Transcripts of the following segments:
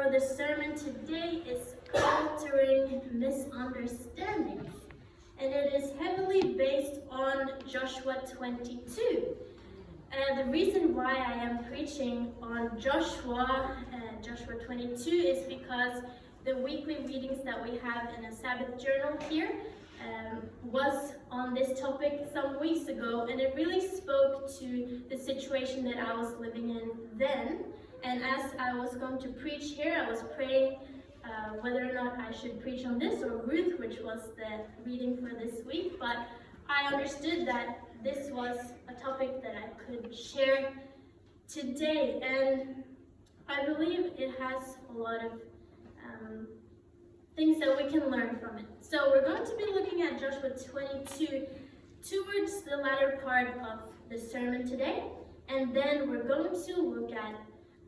for the sermon today is Altering Misunderstandings, and it is heavily based on Joshua 22. The reason why I am preaching on Joshua 22 is because the weekly readings that we have in a Sabbath journal here was on this topic some weeks ago, and it really spoke to the situation that I was living in then. And as I was going to preach here, I was praying whether or not I should preach on this or Ruth, which was the reading for this week, but I understood that this was a topic that I could share today, and I believe it has a lot of things that we can learn from it. So we're going to be looking at Joshua 22 towards the latter part of the sermon today, and then we're going to look at,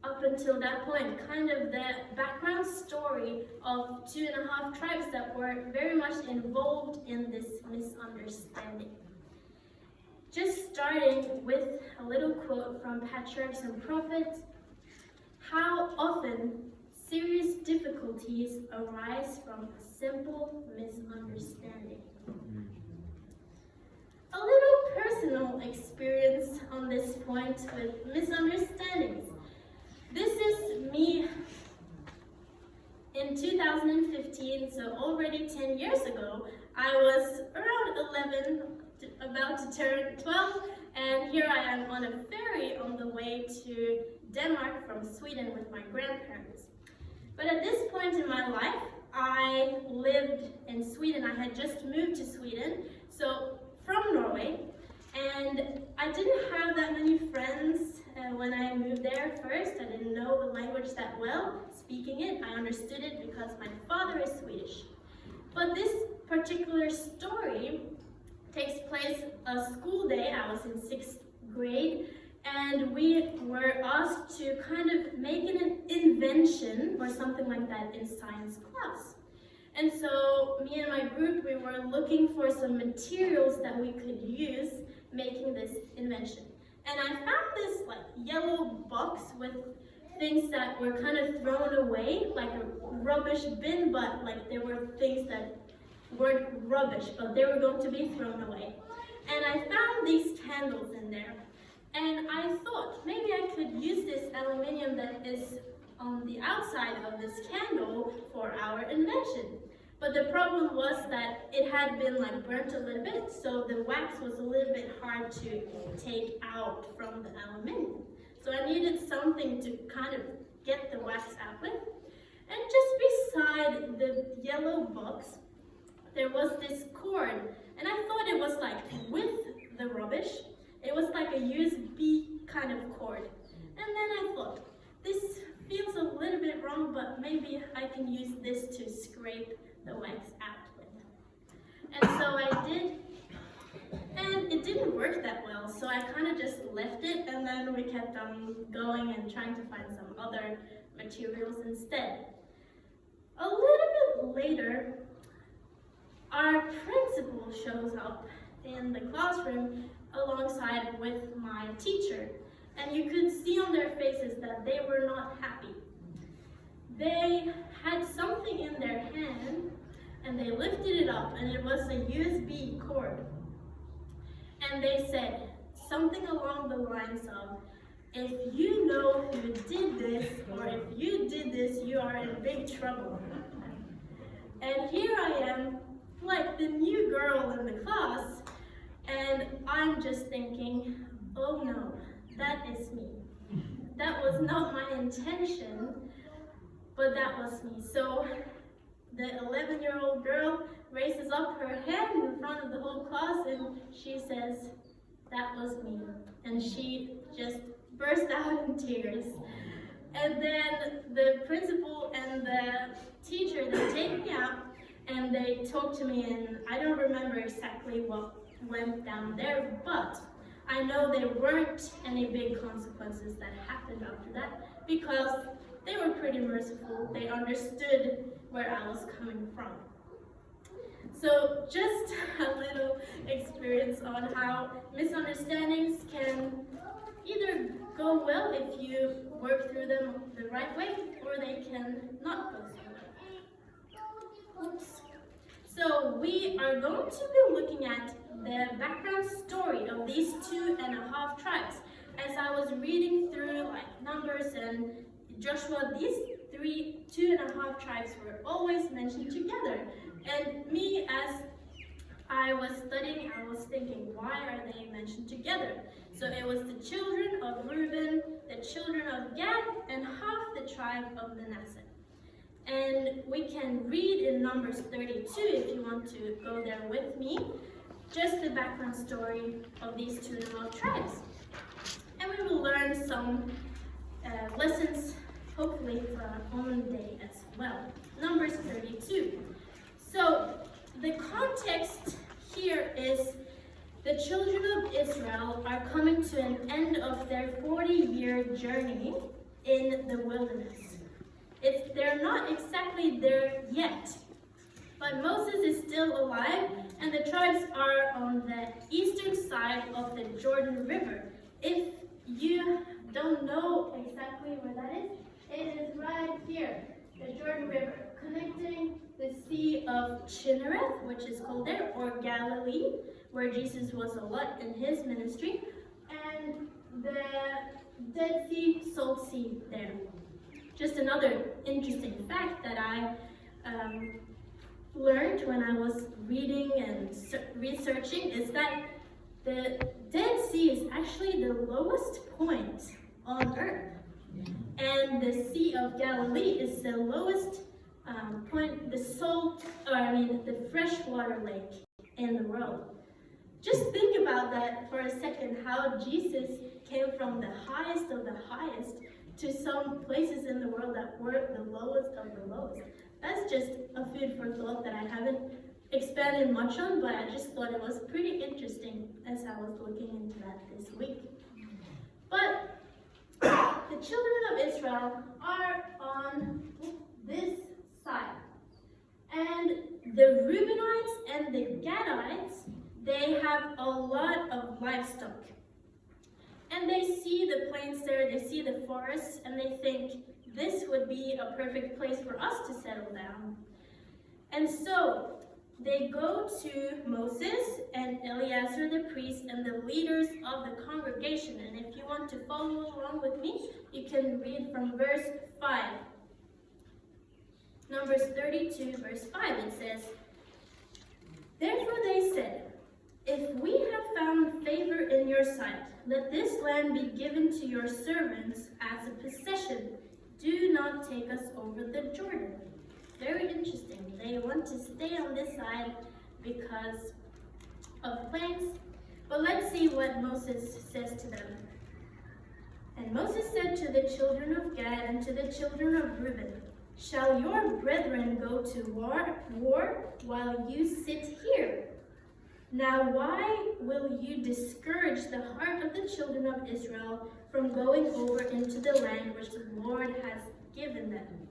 up until that point, kind of the background story of 2.5 tribes that were very much involved in this misunderstanding. Just starting with a little quote from Patriarchs and Prophets: "How often serious difficulties arise from a simple misunderstanding." A little personal experience on this point with misunderstandings. This is me in 2015, so already 10 years ago. I was around 11, about to turn 12, and here I am on a ferry on the way to Denmark from Sweden with my grandparents. But at this point in my life, I lived in Sweden. I had just moved to Sweden, so from Norway, and I didn't have that many friends when I moved there first. I didn't know the language that well. Speaking it, I understood it because my father is Swedish. But this particular story takes place a school day. I was in 6th grade, and we were asked to kind of make an invention or something like that in science class. And so me and my group, we were looking for some materials that we could use making this invention. And I found this yellow box with things that were kind of thrown away, like a rubbish bin, but there were things that weren't rubbish, but they were going to be thrown away. And I found these candles in there. And I thought maybe I could use this aluminium that is on the outside of this candle for our invention. But the problem was that it had been burnt a little bit, so the wax was a little bit hard to take out from the aluminium. So I needed something to kind of get the wax out with. And just beside the yellow box, there was this cord, and I thought it was with the rubbish. It was like a USB kind of cord. And then I thought, this feels a little bit wrong, but maybe I can use this to scrape the wax out with. And so I did, and it didn't work that well, so I kind of just left it, and then we kept on going and trying to find some other materials instead. A little bit later, our principal shows up in the classroom alongside with my teacher, and you could see on their faces that they were not happy. They had something in their hand, and they lifted it up, and it was a USB cord. And they said something along the lines of, "If you know who did this, or if you did this, you are in big trouble." And here I am, like the new girl in the class, and I'm just thinking, oh no, that is me. That was not my intention, but that was me. So the 11-year-old girl raises up her hand in front of the whole class, and she says, "That was me." And she just burst out in tears. And then the principal and the teacher, they take me out, and they talk to me, and I don't remember exactly what went down there, but I know there weren't any big consequences that happened after that, because they were pretty merciful. They understood where I was coming from. So just a little experience on how misunderstandings can either go well if you work through them the right way, or they can not go so well. Oops. So we are going to be looking at the background story of these 2.5 tribes. As I was reading through Numbers and Joshua, these 2.5 tribes were always mentioned together. And me, as I was studying, I was thinking, why are they mentioned together? So it was the children of Reuben, the children of Gad, and half the tribe of Manasseh. And we can read in Numbers 32, if you want to go there with me, just the background story of these 2.5 tribes. And we will learn some lessons, hopefully for our own day as well. Numbers 32. So the context here is the children of Israel are coming to an end of their 40-year journey in the wilderness. They're not exactly there yet, but Moses is still alive, and the tribes are on the eastern side of the Jordan River. If you don't know exactly where that is, it is right here, the Jordan River, connecting the Sea of Chinnereth, which is called there, or Galilee, where Jesus was a lot in his ministry, and the Dead Sea, Salt Sea there. Just another interesting fact that I learned when I was reading and researching is that the Dead Sea is actually the lowest point on earth, and the Sea of Galilee is the lowest point, the freshwater lake in the world. Just think about that for a second, how Jesus came from the highest of the highest to some places in the world that were the lowest of the lowest. That's just a food for thought that I haven't expanded much on, but I just thought it was pretty interesting as I was looking into that this week. But the children of Israel are on this side. And the Reubenites and the Gadites, they have a lot of livestock. And they see the plains there, they see the forests, and they think this would be a perfect place for us to settle down. And so they go to Moses and Eleazar the priest and the leaders of the congregation. And if you want to follow along with me, you can read from verse 5. Numbers 32, verse 5, it says, "Therefore they said, if we have found favor in your sight, let this land be given to your servants as a possession. Do not take us over the Jordan." Very interesting. They want to stay on this side because of plains. But let's see what Moses says to them. "And Moses said to the children of Gad and to the children of Reuben, shall your brethren go to war while you sit here? Now why will you discourage the heart of the children of Israel from going over into the land which the Lord has given them?"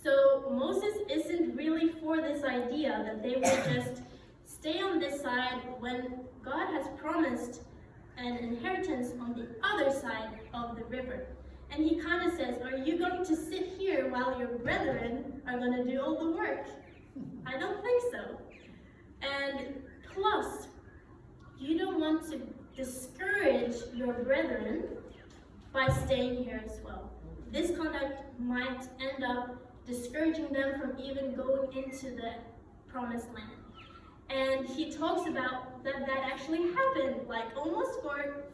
So Moses isn't really for this idea that they will just stay on this side when God has promised an inheritance on the other side of the river. And he kind of says, are you going to sit here while your brethren are going to do all the work? I don't think so. And plus, you don't want to discourage your brethren by staying here as well. This conduct might end up discouraging them from even going into the promised land. And he talks about that actually happened almost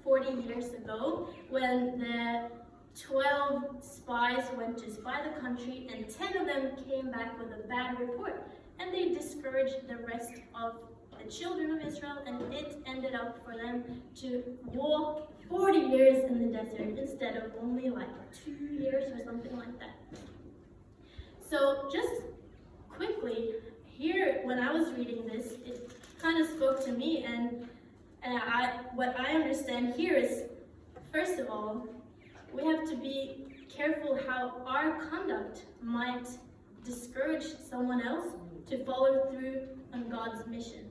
40 years ago, when the 12 spies went to spy the country, and 10 of them came back with a bad report, and they discouraged the rest of the children of Israel, and it ended up for them to walk 40 years in the desert instead of only 2 years or something like that. So just quickly, here when I was reading this, it kind of spoke to me, and what I understand here is, first of all, we have to be careful how our conduct might discourage someone else to follow through on God's mission.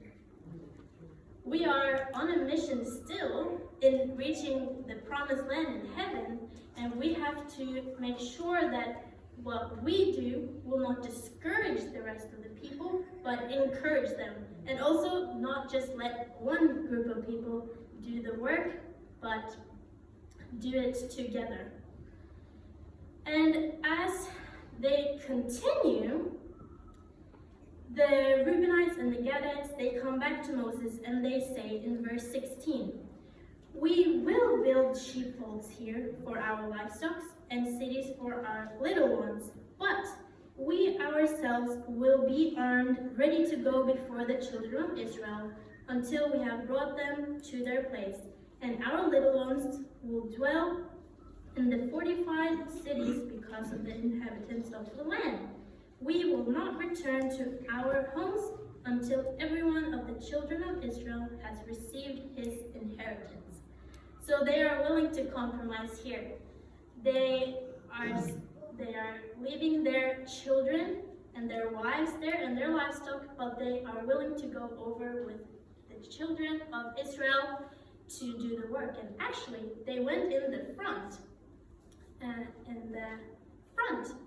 we are on a mission still in reaching the promised land in heaven, and we have to make sure that what we do will not discourage the rest of the people, but encourage them. And also not just let one group of people do the work, but do it together. And as they continue, the Reubenites and the Gadites, they come back to Moses and they say in verse 16, "We will build sheepfolds here for our livestock and cities for our little ones, but we ourselves will be armed, ready to go before the children of Israel until we have brought them to their place, and our little ones will dwell in the fortified cities because of the inhabitants of the land. We will not return to our homes until every one of the children of Israel has received his inheritance." So they are willing to compromise here. They are leaving their children and their wives there and their livestock, but they are willing to go over with the children of Israel to do the work. And actually, they went in the front,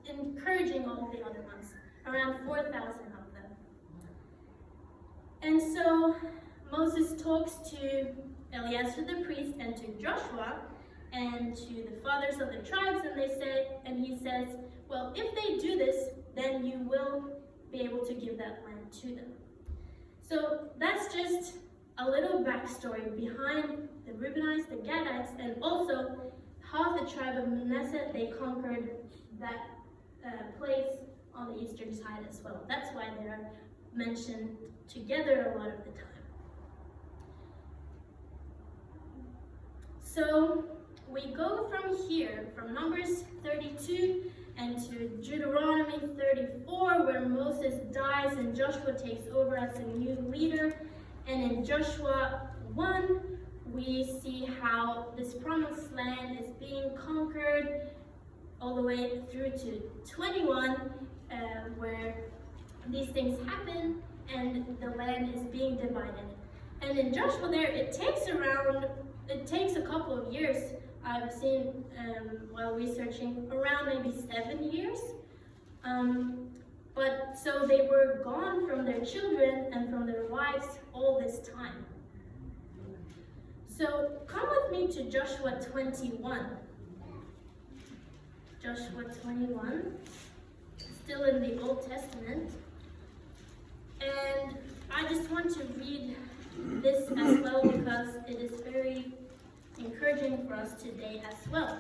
encouraging all the other ones, around 4,000 of them. And so Moses talks to Eleazar the priest and to Joshua and to the fathers of the tribes, and he says, well, if they do this, then you will be able to give that land to them. So that's just a little backstory behind the Reubenites, the Gadites, and also half the tribe of Manasseh. They conquered that place on the eastern side as well. That's why they're mentioned together a lot of the time. So we go from here, from Numbers 32 and to Deuteronomy 34, where Moses dies and Joshua takes over as a new leader. And in Joshua 1, we see how this promised land is being conquered all the way through to 21, where these things happen and the land is being divided. And in Joshua there, it takes a couple of years. I've seen while researching around maybe 7 years. But so they were gone from their children and from their wives all this time. So come with me to Joshua 21. Joshua 21, still in the Old Testament. And I just want to read this as well because it is very encouraging for us today as well.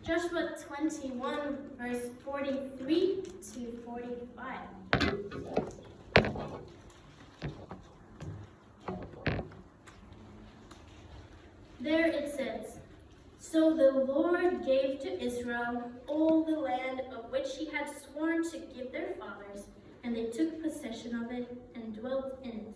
Joshua 21, verse 43 to 45. There it says, "So the Lord gave to Israel all the land of which he had sworn to give their fathers, and they took possession of it and dwelt in it.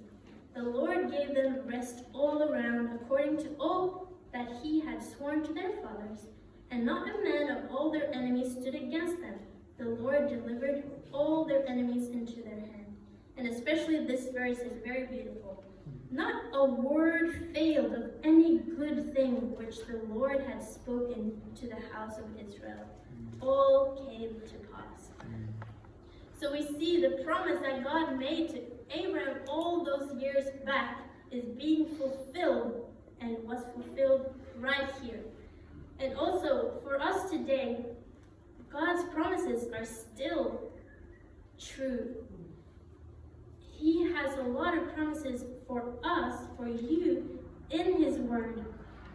The Lord gave them rest all around according to all that he had sworn to their fathers, and not a man of all their enemies stood against them. The Lord delivered all their enemies into their hand." And especially this verse is very beautiful. "Not a word failed of any good thing which the Lord had spoken to the house of Israel. All came to pass." So we see the promise that God made to Abraham all those years back is being fulfilled and was fulfilled right here. And also for us today, God's promises are still true. He has a lot of promises for us, for you, in his word.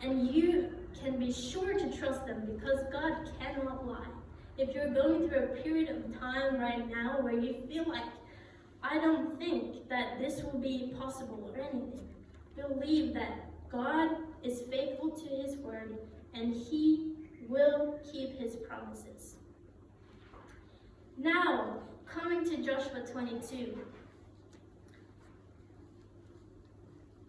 And you can be sure to trust them because God cannot lie. If you're going through a period of time right now where you feel like, I don't think that this will be possible or anything, believe that God is faithful to his word and he will keep his promises. Now, coming to Joshua 22.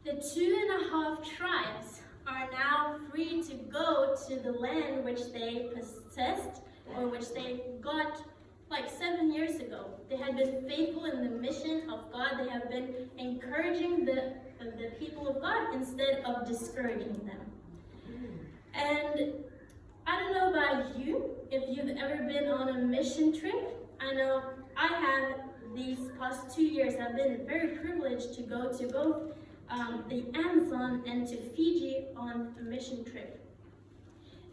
The 2.5 tribes are now free to go to the land which they possessed or which they got like 7 years ago. They had been faithful in the mission of God. They have been encouraging the the people of God instead of discouraging them. And I don't know about you, if you've ever been on a mission trip. I know I have. These past 2 years I've been very privileged to go to both the Amazon and to Fiji on a mission trip.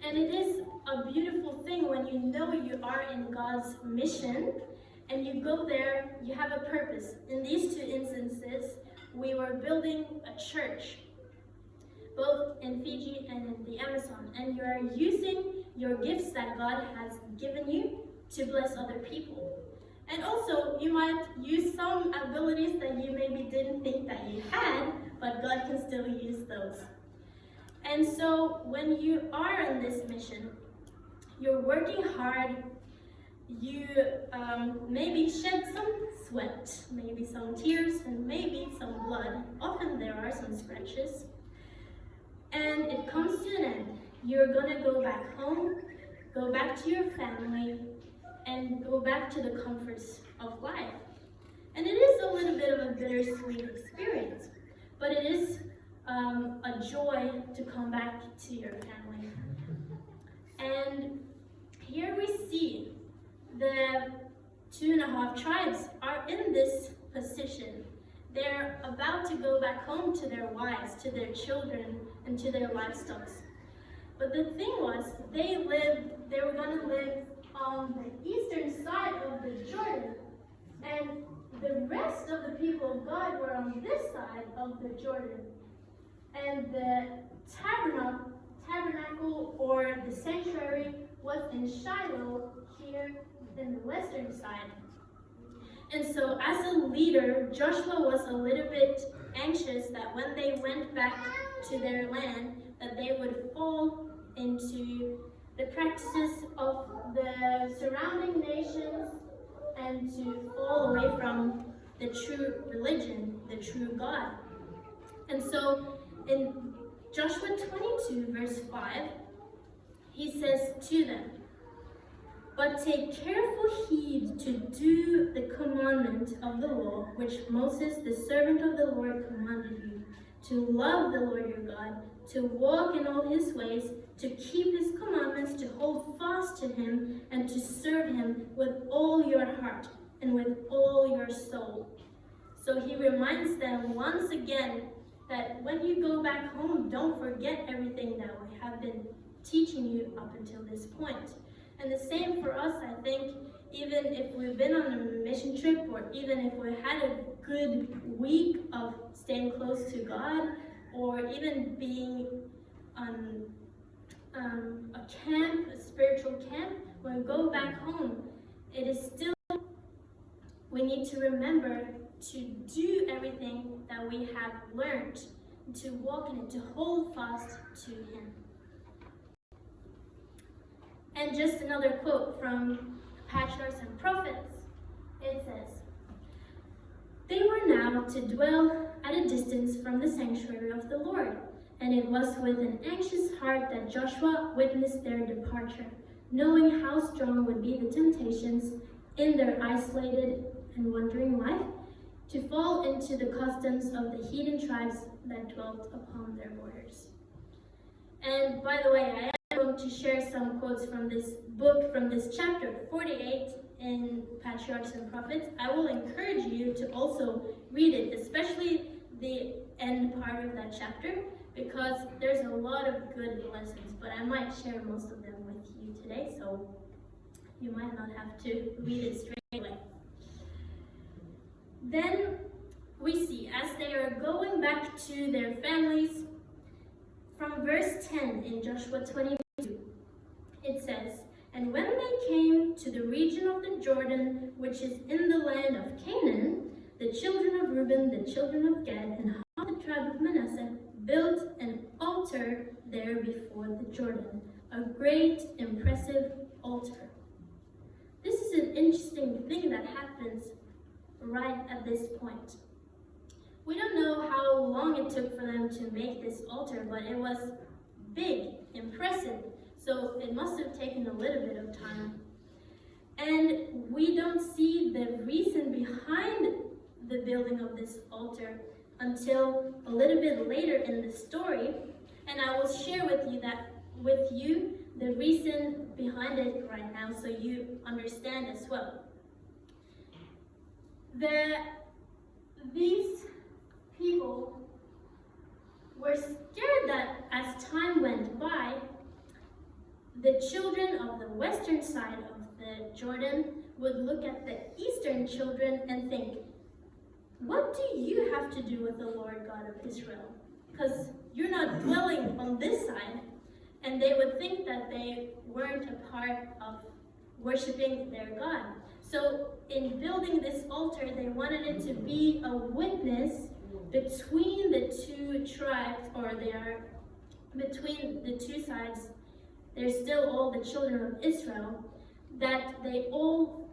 And it is a beautiful thing when you know you are in God's mission and you go there, you have a purpose. In these two instances, we were building a church, both in Fiji and in the Amazon. And you are using your gifts that God has given you to bless other people. And also, you might use some abilities that you maybe didn't think that you had, but God can still use those. And so, when you are on this mission, you're working hard, you maybe shed some sweat, maybe some tears, and maybe some blood. Often there are some scratches. And it comes to an end. You're gonna go back home, go back to your family, and go back to the comforts of life. And it is a little bit of a bittersweet experience, but it is a joy to come back to your family. And here we see the 2.5 tribes are in this position. They're about to go back home to their wives, to their children, and to their livestock. But the thing was, they were going to live on the eastern side of the Jordan, and the rest of the people of God were on this side of the Jordan. And the tabernacle or the sanctuary was in Shiloh, here in the western side. And so as a leader, Joshua was a little bit anxious that when they went back to their land, that they would fall into the practices of the surrounding nations and to fall away from the true religion, the true God. And so in Joshua 22, verse 5, he says to them, "But take careful heed to do the commandment of the law, which Moses, the servant of the Lord, commanded you, to love the Lord your God, to walk in all his ways, to keep his commandments, to hold fast to him, and to serve him with all your heart and with all your soul." So he reminds them once again that when you go back home, don't forget everything that we have been teaching you up until this point. And the same for us, I think, even if we've been on a mission trip or even if we had a good week of staying close to God or even being on a camp, a spiritual camp, when we go back home, it is still, we need to remember to do everything that we have learned, to walk in it, to hold fast to him. And just another quote from Patriarchs and Prophets. It says, "They were now to dwell at a distance from the sanctuary of the Lord, and it was with an anxious heart that Joshua witnessed their departure, knowing how strong would be the temptations in their isolated and wandering life to fall into the customs of the heathen tribes that dwelt upon their borders." And by the way, I am going to share some quotes from this book, from this chapter 48 in Patriarchs and Prophets. I will encourage you to also read it, especially the end part of that chapter, because there's a lot of good lessons, but I might share most of them with you today, so you might not have to read it straight away. Then we see, as they are going back to their families, from verse 10 in Joshua 22, it says, "And when they came to the region of the Jordan, which is in the land of Canaan, the children of Reuben, the children of Gad, and half the tribe of Manasseh built an altar there before the Jordan, a great, impressive altar." This is an interesting thing that happens right at this point. We don't know how long it took for them to make this altar, but it was big, impressive, so it must have taken a little bit of time. And we don't see the reason behind the building of this altar, until a little bit later in the story, and I will share with you the reason behind it right now so you understand as well. These people were scared that as time went by, the children of the western side of the Jordan would look at the eastern children and think, what do you have to do with the Lord God of Israel? Because you're not dwelling on this side. And they would think that they weren't a part of worshiping their God. So in building this altar, they wanted it to be a witness between the two tribes, or they are between the two sides. They're still all the children of Israel, that they all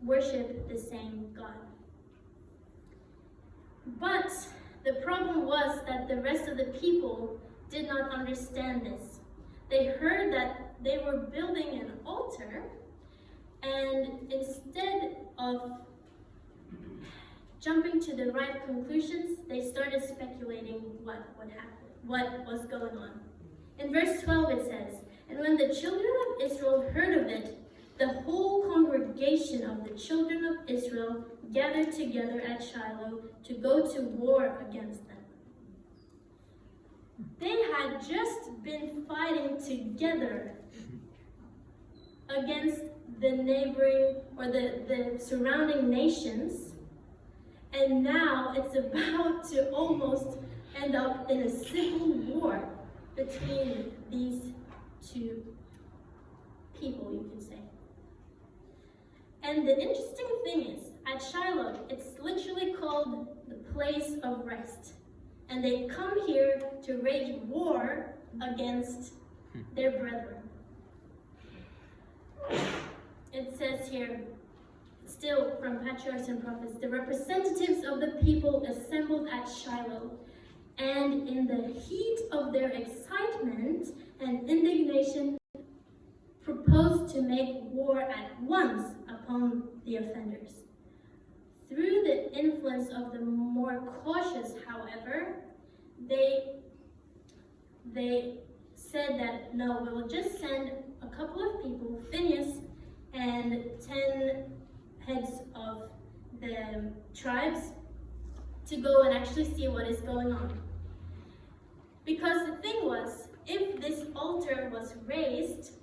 worship the same God. But the problem was that the rest of the people did not understand this. They heard that they were building an altar, and instead of jumping to the right conclusions, they started speculating what would happen, what was going on. In verse 12 it says, "And when the children of Israel heard of it, the whole congregation of the children of Israel gathered together at Shiloh to go to war against them." They had just been fighting together against the neighboring or the surrounding nations, and now it's about to almost end up in a civil war between these two people, you can say. And the interesting thing is, at Shiloh, it's literally called the place of rest. And they come here to wage war against their brethren. It says here, still from Patriarchs and Prophets, "The representatives of the people assembled at Shiloh, and in the heat of their excitement and indignation, proposed to make war at once upon the offenders. Through the influence of the more cautious, however, they said that, no, we will just send a couple of people, Phineas and 10 heads of the tribes, to go and actually see what is going on. Because the thing was, if this altar was raised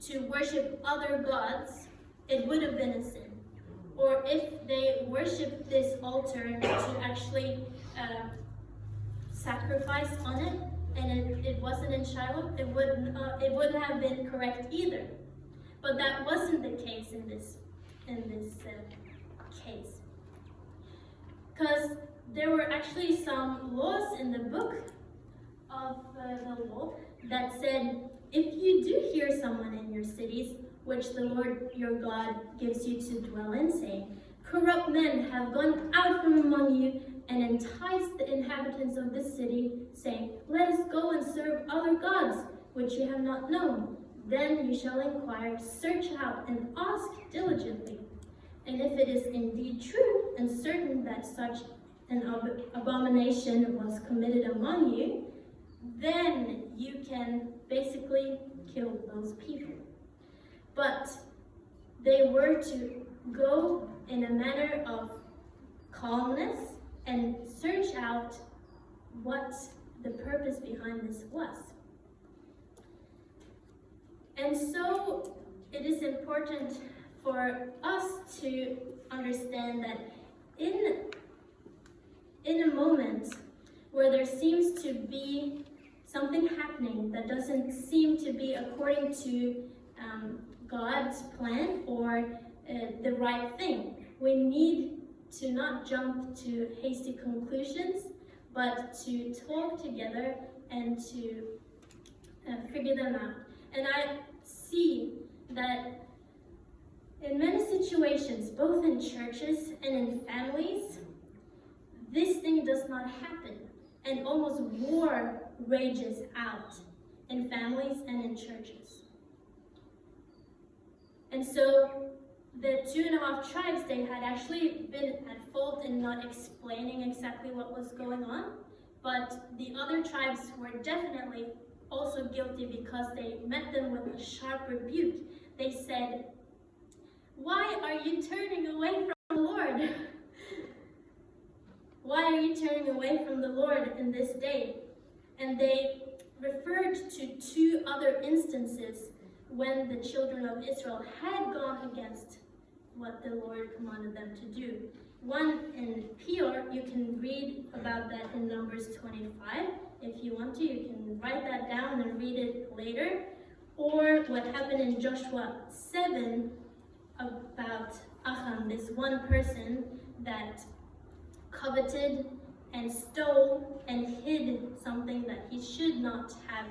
to worship other gods, it would have been a sin. Or if they worshipped this altar to actually sacrifice on it, and it wasn't in Shiloh, it wouldn't have been correct either. But that wasn't the case in this case, because there were actually some laws in the book of the law that said, if you do hear someone in your cities, which the Lord your God gives you to dwell in, saying, corrupt men have gone out from among you and enticed the inhabitants of this city, saying, let us go and serve other gods, which you have not known. Then you shall inquire, search out, and ask diligently. And if it is indeed true and certain that such an abomination was committed among you, then you can basically kill those people. But they were to go in a manner of calmness and search out what the purpose behind this was. And so it is important for us to understand that in a moment where there seems to be something happening that doesn't seem to be according to God's plan or the right thing, we need to not jump to hasty conclusions, but to talk together and to figure them out. And I see that in many situations, both in churches and in families, this thing does not happen, and almost war rages out in families and in churches. And so the 2.5 tribes, they had actually been at fault in not explaining exactly what was going on, but the other tribes were definitely also guilty because they met them with a sharp rebuke. They said, "Why are you turning away from the Lord? Why are you turning away from the Lord in this day?" And they referred to 2 other instances when the children of Israel had gone against what the Lord commanded them to do. One in Peor, you can read about that in Numbers 25. If you want to, you can write that down and read it later. Or what happened in Joshua 7 about Achan, this one person that coveted and stole and hid something that he should not have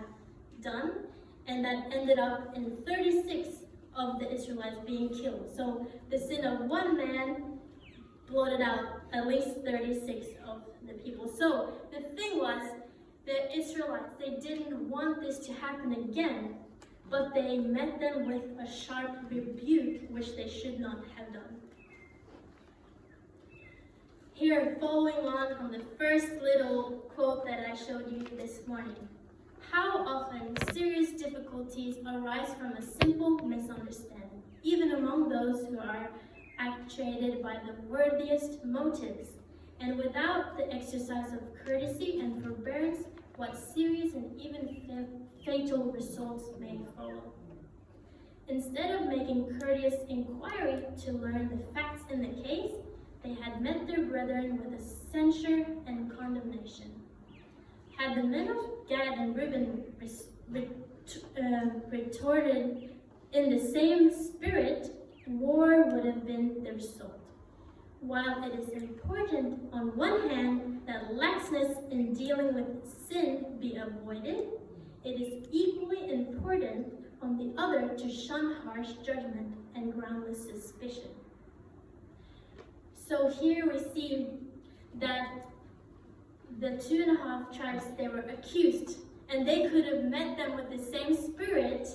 done, and that ended up in 36 of the Israelites being killed. So the sin of one man blotted out at least 36 of the people. So the thing was, the Israelites, they didn't want this to happen again, but they met them with a sharp rebuke, which they should not have done. Here, following on the first little quote that I showed you this morning. How often serious difficulties arise from a simple misunderstanding, even among those who are actuated by the worthiest motives, and without the exercise of courtesy and forbearance, what serious and even fatal results may follow. Instead of making courteous inquiry to learn the facts in the case, they had met their brethren with a censure and condemnation. Had the men of Gad and Reuben retorted in the same spirit, war would have been the result. While it is important on one hand that laxness in dealing with sin be avoided, it is equally important on the other to shun harsh judgment and groundless suspicion. So here we see that the 2.5 tribes, they were accused, and they could have met them with the same spirit,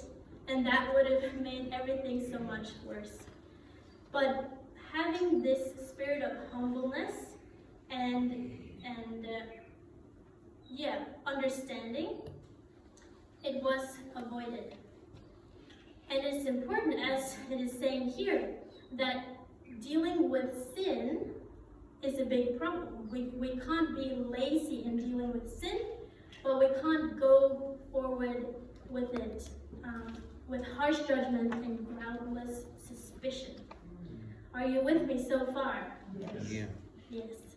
and that would have made everything so much worse. But having this spirit of humbleness and understanding, it was avoided. And it's important, as it is saying here, that dealing with sin is a big problem. We can't be lazy in dealing with sin, but we can't go forward with it with harsh judgment and groundless suspicion. Are you with me so far? Yes. Yeah. Yes.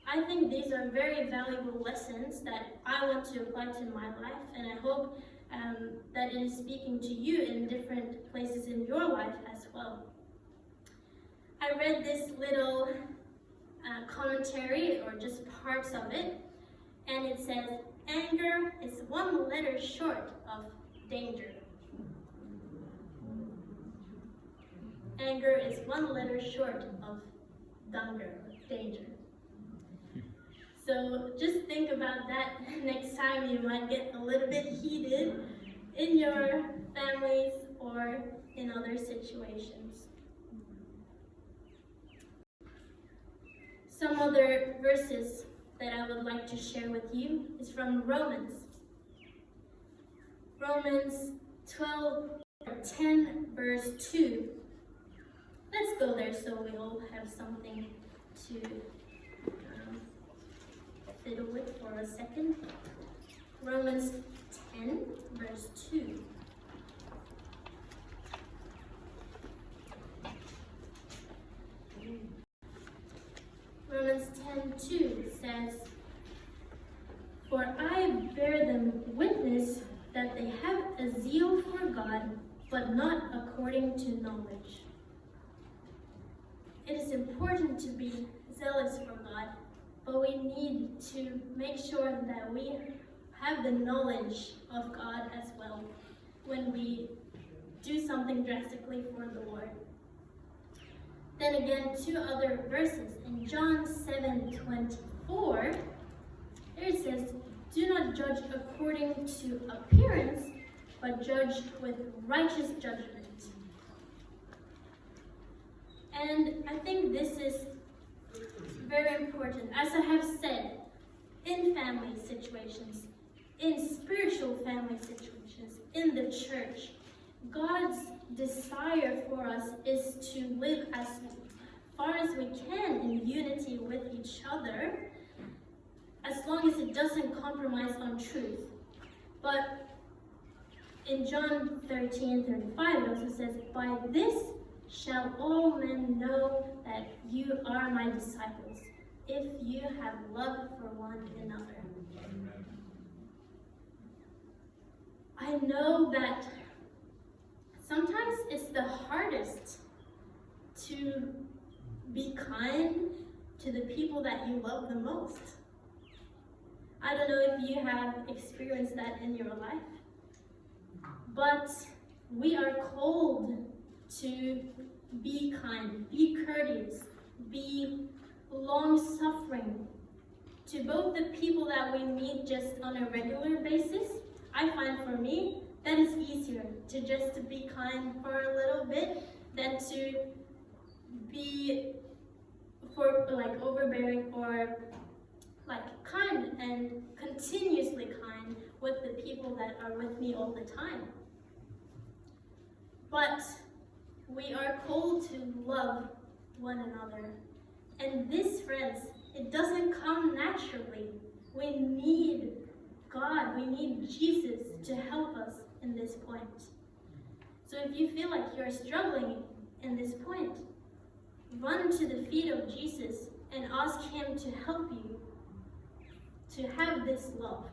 I think these are very valuable lessons that I want to apply to my life, and I hope that it is speaking to you in different places in your life as well. I read this little commentary, or just parts of it, and it says, anger is 1 letter short of danger. Anger is 1 letter short of danger. So just think about that next time you might get a little bit heated in your families or in other situations. Some other verses that I would like to share with you is from Romans. Romans 10 verse 2. Let's go there so we all have something to fiddle with for a second. Romans 10 verse 2. Romans 10:2 says, "For I bear them witness that they have a zeal for God, but not according to knowledge." It is important to be zealous for God, but we need to make sure that we have the knowledge of God as well when we do something drastically for the Lord. Then again, 2 other verses. In John 7:24, there it says, "Do not judge according to appearance, but judge with righteous judgment." And I think this is very important. As I have said, in family situations, in spiritual family situations, in the church, God's desire for us is to live as far as we can in unity with each other, as long as it doesn't compromise on truth. But in John 13:35, it also says, "By this shall all men know that you are my disciples, if you have love for one another." I know that sometimes it's the hardest to be kind to the people that you love the most. I don't know if you have experienced that in your life, but we are called to be kind, be courteous, be long-suffering to both the people that we meet just on a regular basis. I find for me that is easier to just be kind for a little bit than to be overbearing or kind and continuously kind with the people that are with me all the time. But we are called to love one another. And this, friends, it doesn't come naturally. We need God, we need Jesus to help us in this point. So if you feel like you're struggling in this point, run to the feet of Jesus and ask him to help you to have this love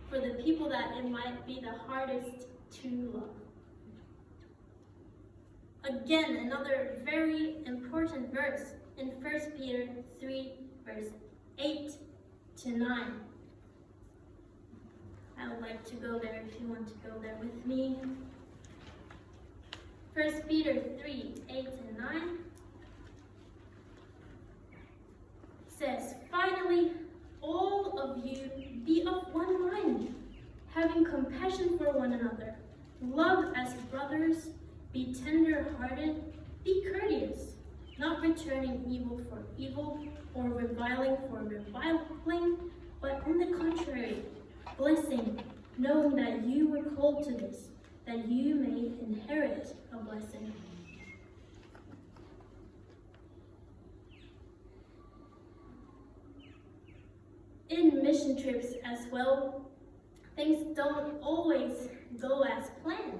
for the people that it might be the hardest to love. Again, another very important verse in 1 Peter 3, verse 8 to 9. I would like to go there if you want to go there with me. 1 Peter 3, 8 and 9 says, "Finally, all of you be of one mind, having compassion for one another. Love as brothers, be tender-hearted, be courteous, not returning evil for evil or reviling for reviling, but on the contrary, blessing, knowing that you were called to this, that you may inherit a blessing." In mission trips as well, things don't always go as planned.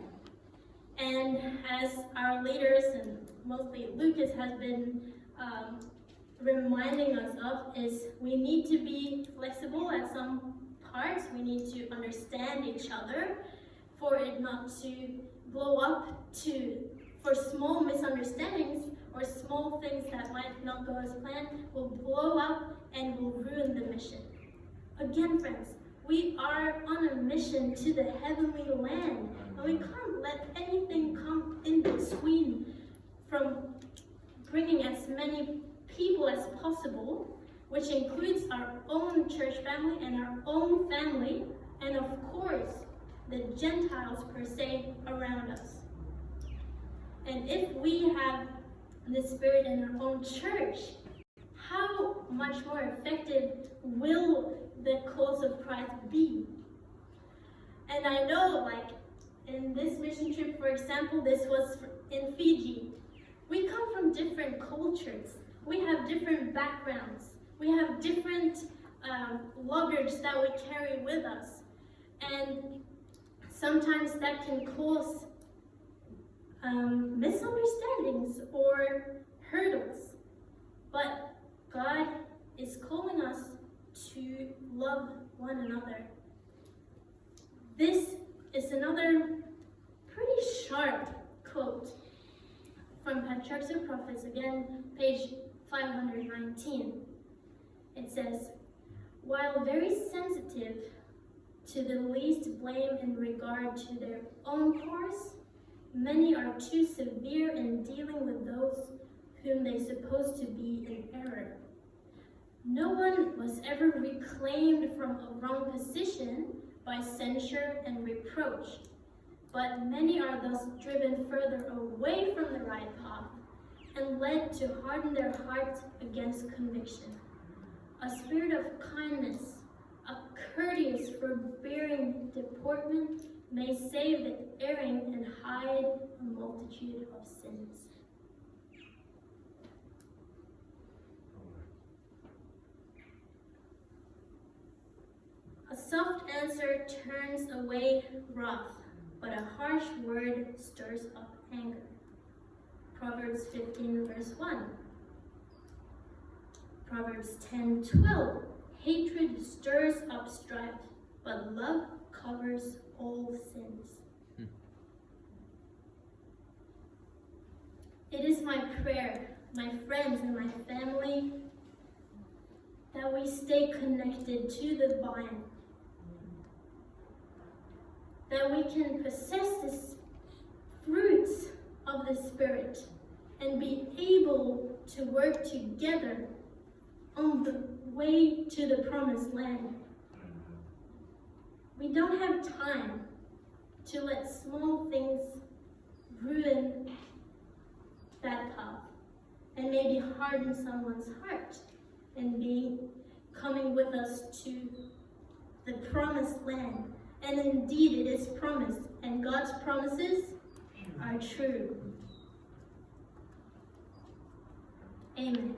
And as our leaders, and mostly Lucas has been reminding us of, is we need to be flexible at some parts. We need to understand each other for it not to blow up for small misunderstandings or small things that might not go as planned will blow up and will ruin the mission. Again, friends, we are on a mission to the heavenly land, and we can't let anything come in between from bringing as many people as possible, which includes our own church family and our own family, and of course, the Gentiles per se around us. And if we have the Spirit in our own church, how much more effective will the cause of Christ be? And I know, in this mission trip, for example, this was in Fiji. We come from different cultures. We have different backgrounds. We have different luggage that we carry with us. And sometimes that can cause misunderstandings or hurdles. But God is calling us to love one another. This is another pretty sharp quote from Patriarchs and Prophets, again, page 519. It says, "While very sensitive to the least blame in regard to their own course, many are too severe in dealing with those whom they suppose to be in error. No one was ever reclaimed from a wrong position by censure and reproach, but many are thus driven further away from the right path, and led to harden their hearts against conviction. A spirit of kindness, a courteous, forbearing deportment may save the erring and hide a multitude of sins. A soft answer turns away wrath, but a harsh word stirs up anger. Proverbs 15, verse 1. Proverbs 10:12. Hatred stirs up strife, but love covers all sins. It is my prayer, my friends and my family, that we stay connected to the vine, that we can possess the fruits of the Spirit and be able to work together on the way to the promised land. We don't have time to let small things ruin that path and maybe harden someone's heart and be coming with us to the promised land. And indeed it is promised, and God's promises are true. Amen.